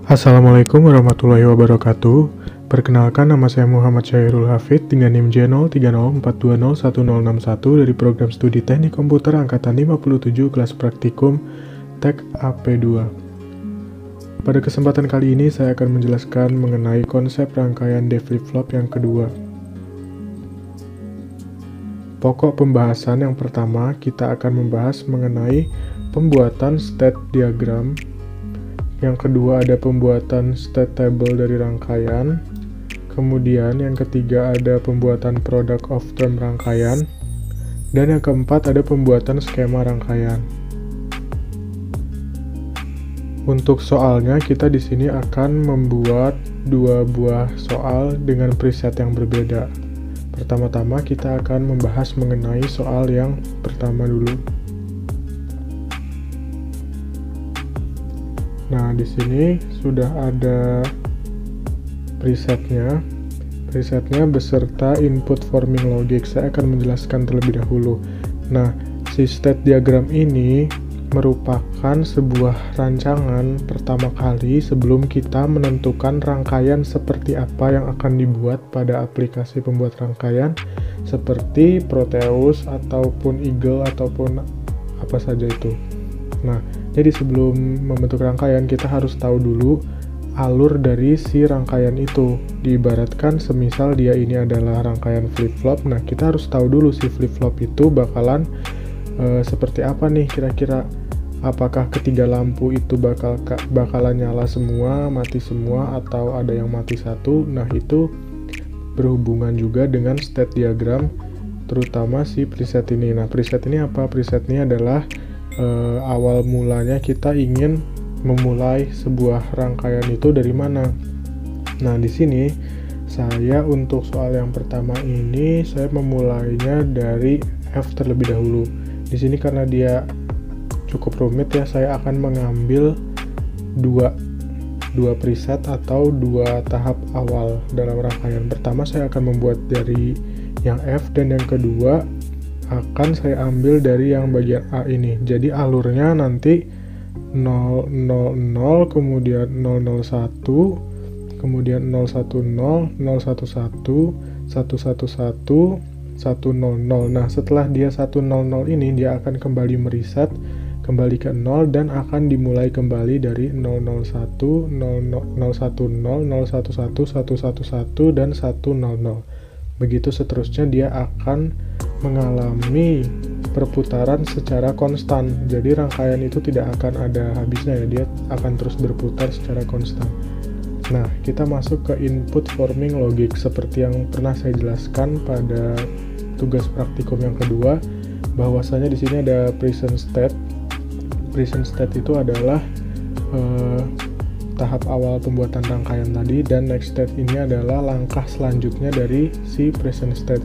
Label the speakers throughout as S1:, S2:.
S1: Assalamualaikum warahmatullahi wabarakatuh. Perkenalkan, nama saya Muhammad Syairul Hafid dengan NIM J03042011061 dari program studi Teknik Komputer angkatan 57 kelas praktikum Tek AP2. Pada kesempatan kali ini saya akan menjelaskan mengenai konsep rangkaian D flip-flop yang kedua. Pokok pembahasan yang pertama, kita akan membahas mengenai pembuatan state diagram. Yang kedua ada pembuatan state table dari rangkaian. Kemudian yang ketiga ada pembuatan product of term rangkaian. Dan yang keempat ada pembuatan skema rangkaian. Untuk soalnya kita di sini akan membuat dua buah soal dengan preset yang berbeda. Pertama-tama kita akan membahas mengenai soal yang pertama dulu. Nah, di sini sudah ada presetnya. Presetnya beserta input forming logic. Saya akan menjelaskan terlebih dahulu. Nah, si state diagram ini merupakan sebuah rancangan pertama kali sebelum kita menentukan rangkaian seperti apa yang akan dibuat pada aplikasi pembuat rangkaian seperti Proteus ataupun Eagle ataupun apa saja itu. Nah, jadi sebelum membentuk rangkaian kita harus tahu dulu alur dari si rangkaian itu. Diibaratkan semisal dia ini adalah rangkaian flip-flop, nah kita harus tahu dulu si flip-flop itu bakalan seperti apa nih kira-kira. Apakah ketiga lampu itu bakalan nyala semua, mati semua, atau ada yang mati satu. Nah, itu berhubungan juga dengan state diagram, terutama si preset ini. Nah, preset ini apa? Preset ini adalah awal mulanya kita ingin memulai sebuah rangkaian itu dari mana. Nah, di sini saya untuk soal yang pertama ini saya memulainya dari F terlebih dahulu. Di sini karena dia cukup rumit ya, saya akan mengambil dua preset atau dua tahap awal dalam rangkaian. Pertama saya akan membuat dari yang F, dan yang kedua akan saya ambil dari yang bagian A ini. Jadi alurnya nanti 000, kemudian 001, kemudian 010, 011, 111, 100. Nah, setelah dia 100 ini dia akan kembali mereset kembali ke 0 dan akan dimulai kembali dari 001, 010, 011, 111, dan 100. Begitu seterusnya dia akan mengalami perputaran secara konstan. Jadi rangkaian itu tidak akan ada habisnya ya, dia akan terus berputar secara konstan. Nah, kita masuk ke input forming logic seperti yang pernah saya jelaskan pada tugas praktikum yang kedua, bahwasanya di sini ada present state. Present state itu adalah tahap awal pembuatan rangkaian tadi, dan next state ini adalah langkah selanjutnya dari si present state.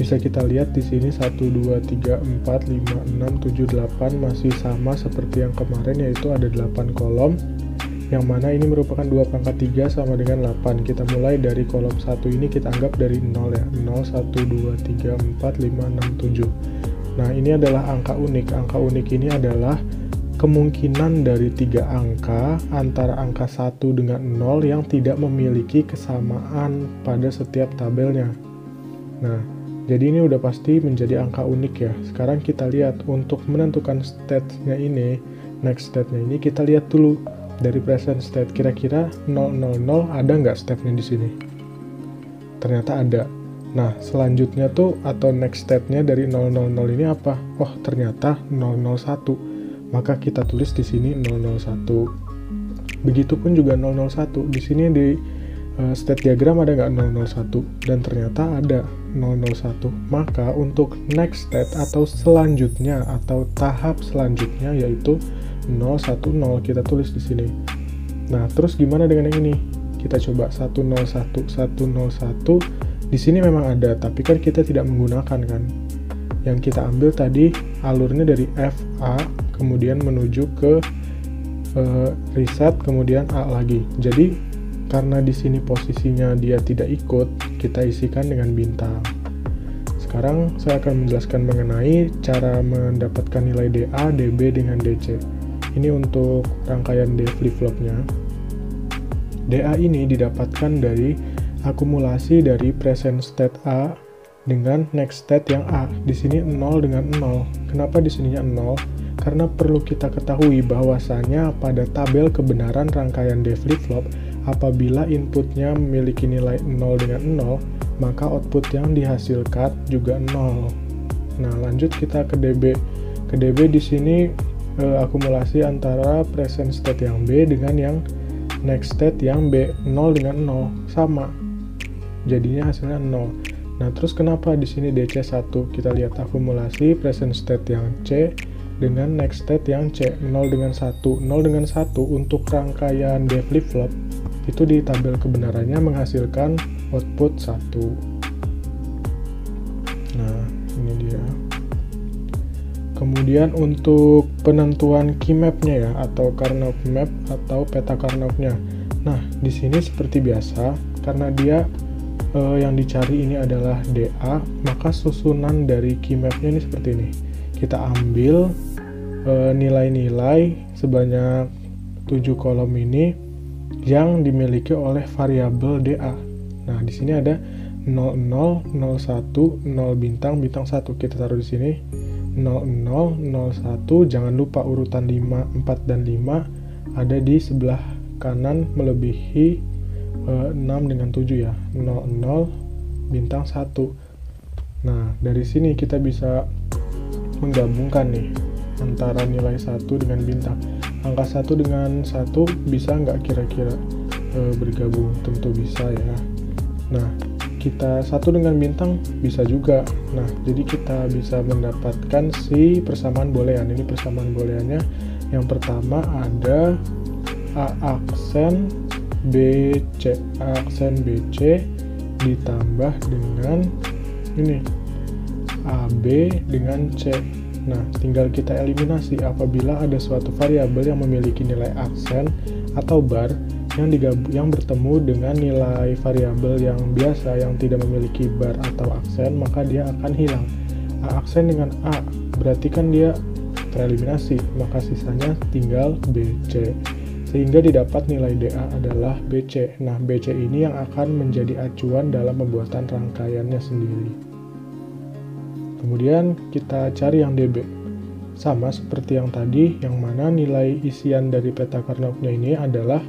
S1: Bisa kita lihat di sini 1, 2, 3, 4, 5, 6, 7, 8 masih sama seperti yang kemarin, yaitu ada 8 kolom, yang mana ini merupakan 2 pangkat 3 sama dengan 8. Kita mulai dari kolom 1 ini, kita anggap dari 0 ya, 0, 1, 2, 3, 4, 5, 6, 7. Nah, ini adalah angka unik. Angka unik ini adalah kemungkinan dari 3 angka antara angka 1 dengan 0 yang tidak memiliki kesamaan pada setiap tabelnya. Nah, jadi ini udah pasti menjadi angka unik ya. Sekarang kita lihat untuk menentukan state-nya ini, next state-nya ini kita lihat dulu dari present state. Kira-kira 000 ada nggak step-nya di sini? Ternyata ada. Nah, selanjutnya tuh atau next state-nya dari 000 ini apa? Oh, ternyata 001. Maka kita tulis di sini 001. Begitupun juga 001. Di sini di state diagram ada nggak 001? Dan ternyata ada 001. Maka untuk next state atau selanjutnya atau tahap selanjutnya yaitu 010 kita tulis di sini. Nah, terus gimana dengan yang ini? Kita coba 101, 101. Di sini memang ada, tapi kan kita tidak menggunakan kan. Yang kita ambil tadi alurnya dari FA kemudian menuju ke reset kemudian A lagi. Jadi karena di sini posisinya dia tidak ikut, kita isikan dengan bintang. Sekarang saya akan menjelaskan mengenai cara mendapatkan nilai DA, DB dengan DC. Ini untuk rangkaian D flip-flopnya. DA ini didapatkan dari akumulasi dari present state A dengan next state yang A. Di sini 0 dengan 0. Kenapa di sininya 0? Karena perlu kita ketahui bahwasanya pada tabel kebenaran rangkaian D flip-flop, apabila inputnya memiliki nilai 0 dengan 0, maka output yang dihasilkan juga 0. Nah, lanjut kita ke DB. Ke DB di sini akumulasi antara present state yang B dengan yang next state yang B. 0 dengan 0 sama. Jadinya hasilnya 0. Nah, terus kenapa di sini DC1? Kita lihat akumulasi present state yang C dengan next state yang C. 0 dengan 1. 0 dengan 1 untuk rangkaian D flip-flop itu di tabel kebenarannya menghasilkan output 1. Nah, ini dia. Kemudian untuk penentuan key map-nya ya, atau Karnaugh map atau peta Karnaugh-nya. Nah, di sini seperti biasa, karena dia yang dicari ini adalah DA, maka susunan dari key map-nya ini seperti ini. Kita ambil nilai-nilai sebanyak 7 kolom ini yang dimiliki oleh variabel DA. Nah, di sini ada 00, 01, 0 bintang, bintang 1. Kita taruh di sini 00, 01. Jangan lupa urutan 5, 4 dan 5 ada di sebelah kanan melebihi 6 dengan 7 ya. 00 bintang 1. Nah, dari sini kita bisa menggabungkan nih antara nilai 1 dengan bintang. Angka 1 dengan 1 bisa nggak kira-kira bergabung? Tentu bisa ya. Nah, kita 1 dengan bintang bisa juga. Nah, jadi kita bisa mendapatkan si persamaan boolean. Ini persamaan booleannya. Yang pertama ada A aksen BC. A aksen BC ditambah dengan ini AB dengan C. Nah, tinggal kita eliminasi apabila ada suatu variabel yang memiliki nilai aksen atau bar yang bertemu dengan nilai variabel yang biasa yang tidak memiliki bar atau aksen, maka dia akan hilang. A aksen dengan A berarti kan dia tereliminasi, maka sisanya tinggal BC. Sehingga didapat nilai DA adalah BC. Nah, BC ini yang akan menjadi acuan dalam pembuatan rangkaiannya sendiri. Kemudian kita cari yang DB. Sama seperti yang tadi, yang mana nilai isian dari peta Karnaugh-nya ini adalah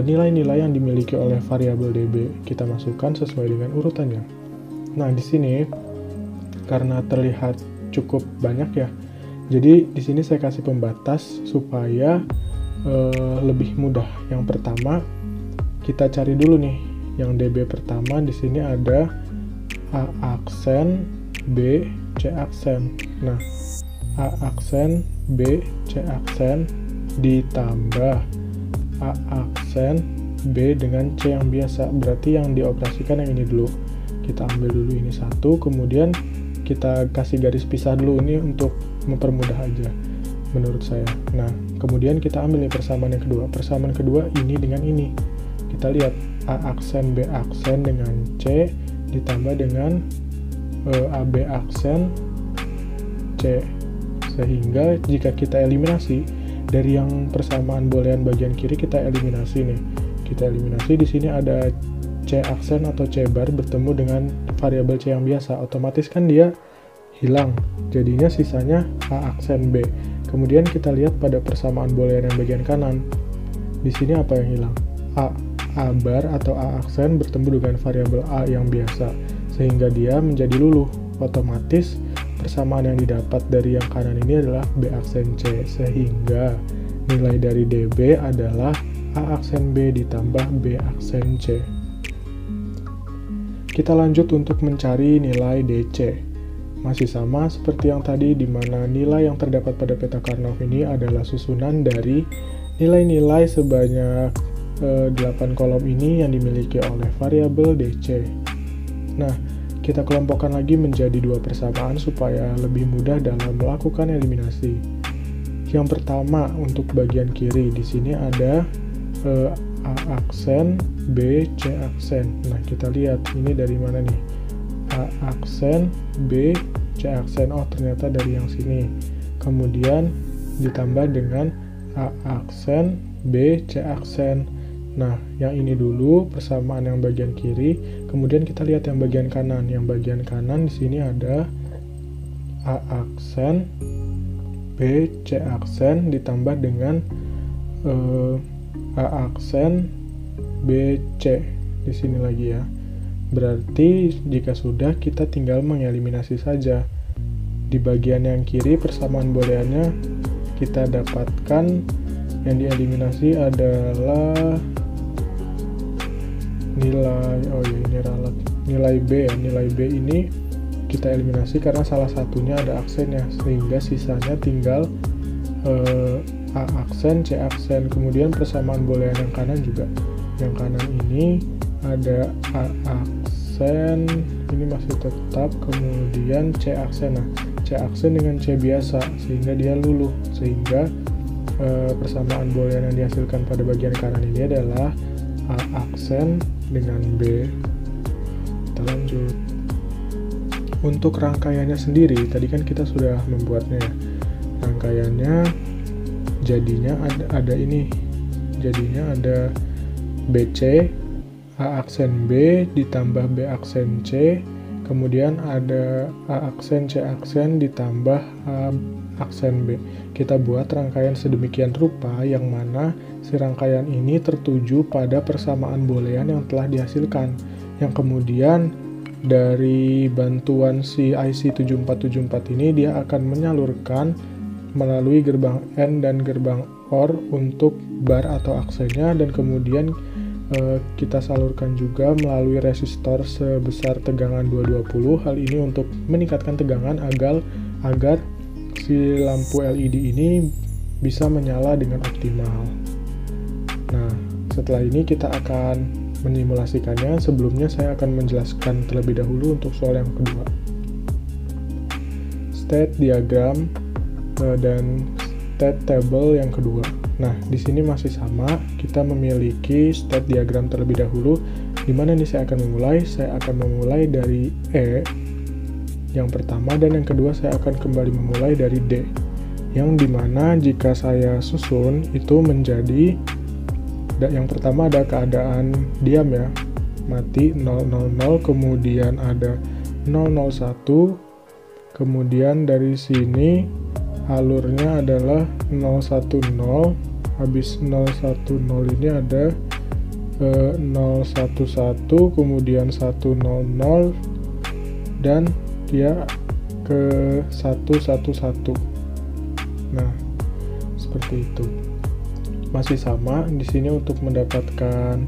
S1: nilai-nilai yang dimiliki oleh variabel DB. Kita masukkan sesuai dengan urutannya. Nah, di sini karena terlihat cukup banyak ya, jadi di sini saya kasih pembatas supaya lebih mudah. Yang pertama, kita cari dulu nih yang DB pertama. Di sini ada A aksen B, C aksen. Nah, A aksen B, C aksen ditambah A aksen B dengan C yang biasa. Berarti yang dioperasikan yang ini dulu. Kita ambil dulu ini 1, kemudian kita kasih garis pisah dulu ini untuk mempermudah aja menurut saya. Nah, kemudian kita ambil nih persamaan yang kedua. Persamaan kedua ini dengan ini. Kita lihat A aksen B aksen dengan C ditambah dengan AB aksen C. Sehingga jika kita eliminasi dari yang persamaan boolean bagian kiri, kita eliminasi nih. Kita eliminasi, di sini ada C aksen atau C bar bertemu dengan variabel C yang biasa. Otomatis kan dia hilang. Jadinya sisanya A aksen B. Kemudian kita lihat pada persamaan boolean yang bagian kanan. Di sini apa yang hilang? A bar atau A aksen bertemu dengan variabel A yang biasa, sehingga dia menjadi luluh. Otomatis persamaan yang didapat dari yang kanan ini adalah B aksen C, sehingga nilai dari DB adalah A aksen B ditambah B aksen C. Kita lanjut untuk mencari nilai DC. Masih sama seperti yang tadi, di mana nilai yang terdapat pada peta Karnaugh ini adalah susunan dari nilai-nilai sebanyak 8 kolom ini yang dimiliki oleh variabel DC. Nah, kita kelompokkan lagi menjadi 2 persamaan supaya lebih mudah dalam melakukan eliminasi. Yang pertama untuk bagian kiri, di sini ada A aksen B C aksen. Nah, kita lihat ini dari mana nih? A aksen B C aksen. Oh, ternyata dari yang sini. Kemudian ditambah dengan A aksen B C aksen. Nah, yang ini dulu persamaan yang bagian kiri, kemudian kita lihat yang bagian kanan. Yang bagian kanan di sini ada A aksen, B, C aksen ditambah dengan A aksen, B, C di sini lagi ya. Berarti jika sudah, kita tinggal mengeliminasi saja. Di bagian yang kiri persamaan booleannya kita dapatkan, yang dieliminasi adalah nilai B ya. Nilai B ini kita eliminasi karena salah satunya ada aksennya, sehingga sisanya tinggal A aksen, C aksen. Kemudian persamaan boolean yang kanan juga. Yang kanan ini ada A aksen, ini masih tetap, kemudian C aksen. Nah, C aksen dengan C biasa, sehingga dia luluh. Sehingga persamaan boolean yang dihasilkan pada bagian kanan ini adalah A aksen dengan B. Kita lanjut. Untuk rangkaiannya sendiri, tadi kan kita sudah membuatnya ya. Rangkaiannya jadinya ada ini. Jadinya ada BC, A aksen B ditambah B aksen C, kemudian ada A aksen C aksen ditambah A aksen B. Kita buat rangkaian sedemikian rupa yang mana si rangkaian ini tertuju pada persamaan boolean yang telah dihasilkan, yang kemudian dari bantuan si IC 7474 ini dia akan menyalurkan melalui gerbang AND dan gerbang OR untuk bar atau aksennya, dan kemudian kita salurkan juga melalui resistor sebesar tegangan 220. Hal ini untuk meningkatkan tegangan agar si lampu LED ini bisa menyala dengan optimal. Nah, setelah ini kita akan menyimulasikannya. Sebelumnya saya akan menjelaskan terlebih dahulu untuk soal yang kedua. State diagram dan state table yang kedua. Nah, di sini masih sama, kita memiliki state diagram terlebih dahulu. Di mana nih saya akan memulai? Saya akan memulai dari E yang pertama, dan yang kedua saya akan kembali memulai dari D. Yang dimana jika saya susun itu menjadi, yang pertama ada keadaan diam ya, mati 000, kemudian ada 001, kemudian dari sini alurnya adalah 010, habis 010 ini ada 011, kemudian 100, dan dia ke 111. Nah, seperti itu. Masih sama di sini untuk mendapatkan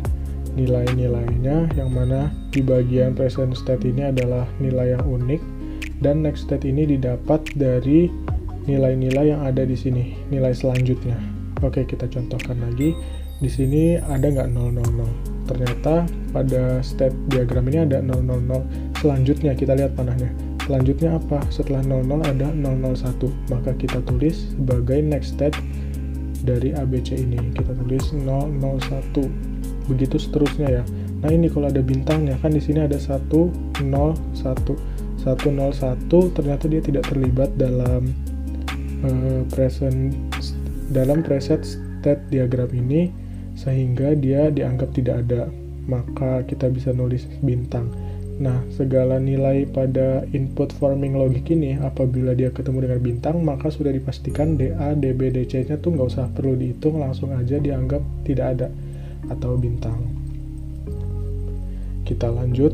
S1: nilai-nilainya, yang mana di bagian present state ini adalah nilai yang unik, dan next state ini didapat dari nilai-nilai yang ada di sini, nilai selanjutnya. Oke, kita contohkan lagi. Di sini ada nggak 000? Ternyata pada state diagram ini ada 000. Selanjutnya kita lihat panahnya. Selanjutnya apa? Setelah 00 ada 001. Maka kita tulis sebagai next state dari ABC ini. Kita tulis 001. Begitu seterusnya ya. Nah, ini kalau ada bintangnya kan di sini ada 101. 101 ternyata dia tidak terlibat dalam preset state diagram ini, sehingga dia dianggap tidak ada, maka kita bisa nulis bintang. Nah, segala nilai pada input forming logic ini apabila dia ketemu dengan bintang, maka sudah dipastikan DA, DB, DC nya tuh nggak usah perlu dihitung, langsung aja dianggap tidak ada atau bintang. Kita lanjut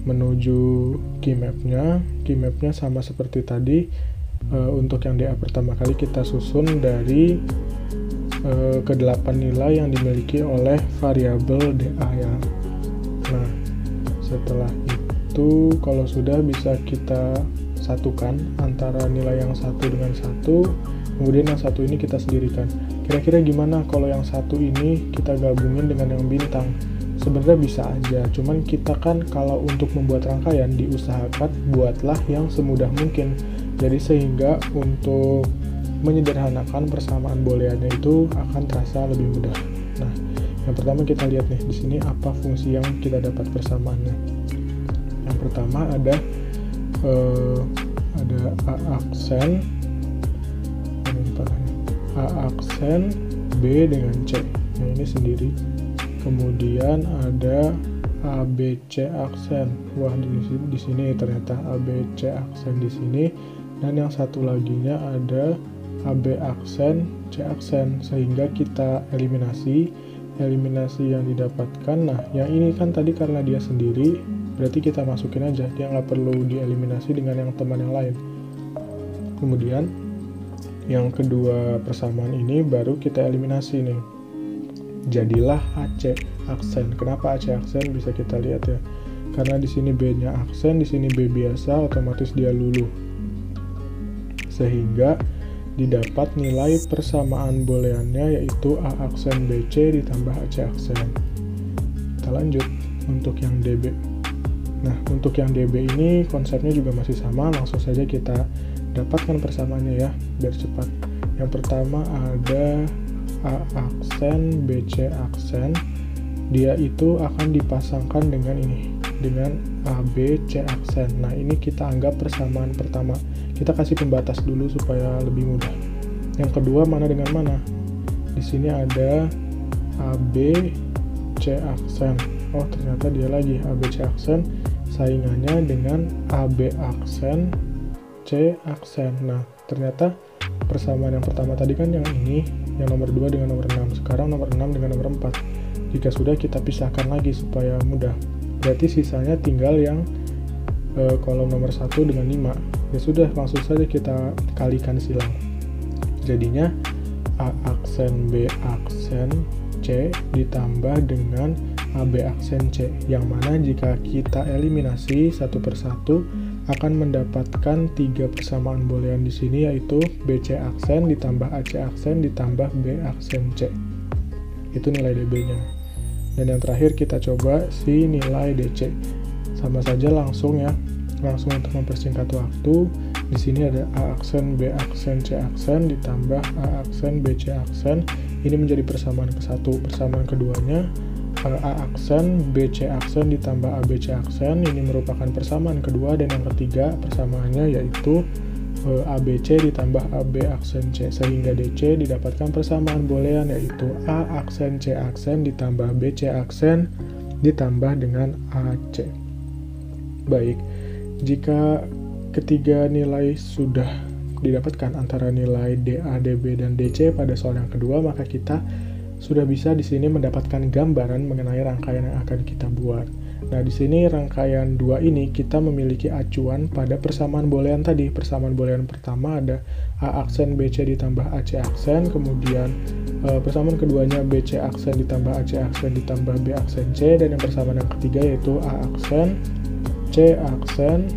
S1: menuju keymap-nya. Keymap-nya sama seperti tadi. Untuk yang DA pertama kali kita susun dari ke-8 nilai yang dimiliki oleh variabel DA ya. Nah, setelah itu kalau sudah bisa kita satukan antara nilai yang satu dengan satu, kemudian yang satu ini kita sendirikan. Kira-kira gimana kalau yang satu ini kita gabungin dengan yang bintang? Sebenarnya bisa aja, cuman kita kan kalau untuk membuat rangkaian diusahakan buatlah yang semudah mungkin. Jadi sehingga untuk menyederhanakan persamaan booleannya itu akan terasa lebih mudah. Nah, yang pertama kita lihat nih di sini apa fungsi yang kita dapat persamaannya. Yang pertama ada A aksen, A aksen B dengan C. Nah, ini sendiri. kemudian ada ABC aksen. Wah, di sini ternyata ABC aksen di sini, dan yang satu laginya ada AB aksen, C aksen, sehingga kita eliminasi yang didapatkan. Nah, yang ini kan tadi karena dia sendiri, berarti kita masukin aja, dia nggak perlu dieliminasi dengan yang teman yang lain. Kemudian yang kedua persamaan ini baru kita eliminasi nih, jadilah AC aksen. Kenapa AC aksen? Bisa kita lihat ya, karena di sini B-nya aksen, di sini B biasa, otomatis dia luluh, sehingga didapat nilai persamaan booleannya yaitu A aksen BC ditambah AC aksen. Kita lanjut untuk yang DB. Nah, untuk yang DB ini konsepnya juga masih sama, langsung saja kita dapatkan persamaannya ya, biar cepat. Yang pertama ada A aksen BC aksen, dia itu akan dipasangkan dengan ini, dengan AB C aksen. Nah, ini kita anggap persamaan pertama. Kita kasih pembatas dulu supaya lebih mudah. Yang kedua mana dengan mana? Di sini ada AB C aksen. Oh, ternyata dia lagi AB C aksen, saingannya dengan AB aksen C aksen. Nah, ternyata persamaan yang pertama tadi kan yang ini, yang nomor 2 dengan nomor 6. Sekarang nomor 6 dengan nomor 4. Jika sudah, kita pisahkan lagi supaya mudah. Berarti sisanya tinggal yang kolom nomor 1 dengan 5. Ya sudah, langsung saja kita kalikan silang. Jadinya A aksen B aksen C ditambah dengan AB aksen C, yang mana jika kita eliminasi satu persatu akan mendapatkan 3 persamaan boolean di sini, yaitu BC aksen ditambah AC aksen ditambah B aksen C. Itu nilai DB-nya. Dan yang terakhir kita coba si nilai DC. Sama saja langsung ya, langsung untuk mempersingkat waktu. Di sini ada A aksen B aksen C aksen ditambah A aksen BC aksen. Ini menjadi persamaan ke-1. Persamaan keduanya A aksen BC aksen ditambah ABC aksen. Ini merupakan persamaan kedua. Dan yang ketiga persamaannya yaitu ABC ditambah AB aksen C, sehingga DC didapatkan persamaan boolean yaitu A aksen C aksen ditambah BC aksen ditambah dengan AC. Baik, jika ketiga nilai sudah didapatkan antara nilai DA, DB, dan DC pada soal yang kedua, maka kita sudah bisa di sini mendapatkan gambaran mengenai rangkaian yang akan kita buat. Nah, di sini rangkaian 2 ini kita memiliki acuan pada persamaan boolean tadi. Persamaan boolean pertama ada A aksen BC ditambah AC aksen, kemudian persamaan keduanya BC aksen ditambah AC aksen ditambah B aksen C, dan yang persamaan yang ketiga yaitu A aksen C aksen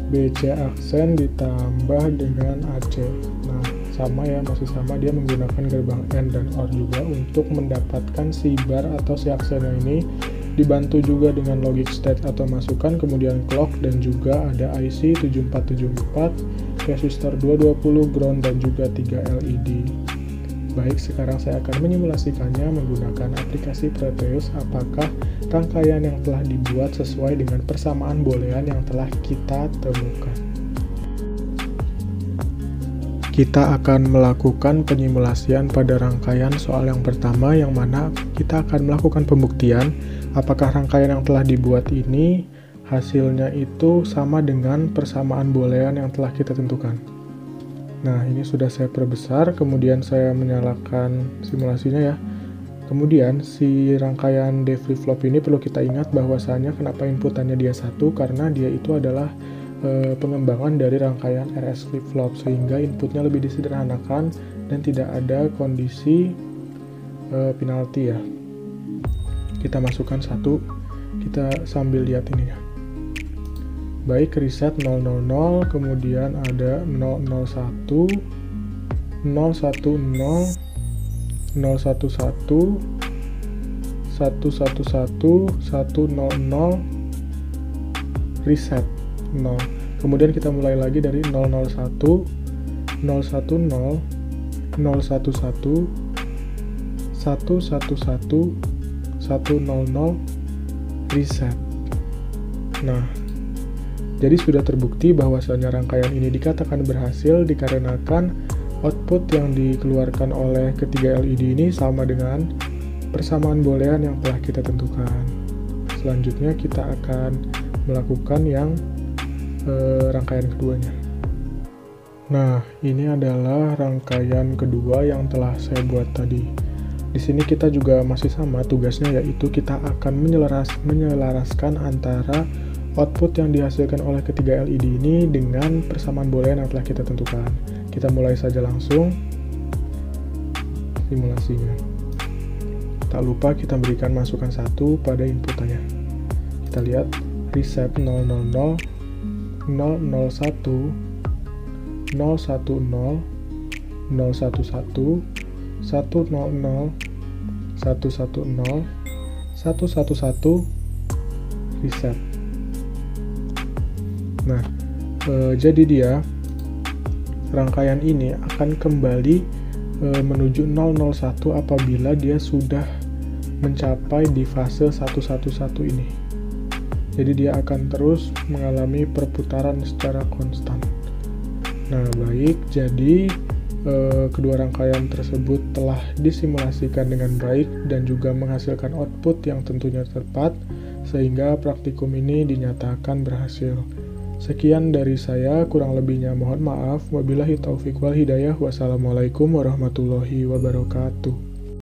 S1: BC aksen ditambah dengan AC. Nah, sama ya, masih sama, dia menggunakan gerbang AND dan OR juga untuk mendapatkan si bar atau si aksennya ini, dibantu juga dengan logic state atau masukan, kemudian clock, dan juga ada IC 7474, resistor 220, ground, dan juga 3 LED. Baik, sekarang saya akan menyimulasikannya menggunakan aplikasi Proteus. Apakah rangkaian yang telah dibuat sesuai dengan persamaan boolean yang telah kita temukan? Kita akan melakukan penyimulasian pada rangkaian soal yang pertama, yang mana kita akan melakukan pembuktian apakah rangkaian yang telah dibuat ini hasilnya itu sama dengan persamaan boolean yang telah kita tentukan. Nah, ini sudah saya perbesar, kemudian saya menyalakan simulasinya ya. Kemudian si rangkaian D flip-flop ini perlu kita ingat bahwasanya kenapa inputannya dia 1, karena dia itu adalah pengembangan dari rangkaian RS flip-flop, sehingga inputnya lebih disederhanakan dan tidak ada kondisi penalti ya. Kita masukkan 1, kita sambil lihat ini ya. Baik, reset 000, kemudian ada 001, 010, 011, 111, 100, reset 0. Kemudian kita mulai lagi dari 001, 010, 011, 111, 100, reset. Nah, jadi sudah terbukti bahwasanya rangkaian ini dikatakan berhasil dikarenakan output yang dikeluarkan oleh ketiga LED ini sama dengan persamaan boolean yang telah kita tentukan. Selanjutnya kita akan melakukan yang rangkaian keduanya. Nah, ini adalah rangkaian kedua yang telah saya buat tadi. Di sini kita juga masih sama tugasnya, yaitu kita akan menyelaraskan antara output yang dihasilkan oleh ketiga LED ini dengan persamaan boolean yang telah kita tentukan. Kita mulai saja langsung simulasinya. Tak lupa kita berikan masukan 1 pada inputannya. Kita lihat reset 000, 001, 010, 011, 100, 110, 111, reset. Nah, jadi dia rangkaian ini akan kembali menuju 001 apabila dia sudah mencapai di fase 111 ini. Jadi dia akan terus mengalami perputaran secara konstan. Nah, baik, jadi kedua rangkaian tersebut telah disimulasikan dengan baik dan juga menghasilkan output yang tentunya tepat, sehingga praktikum ini dinyatakan berhasil. Sekian dari saya, kurang lebihnya mohon maaf. Wabillahi taufiq wal hidayah. Wassalamualaikum warahmatullahi wabarakatuh.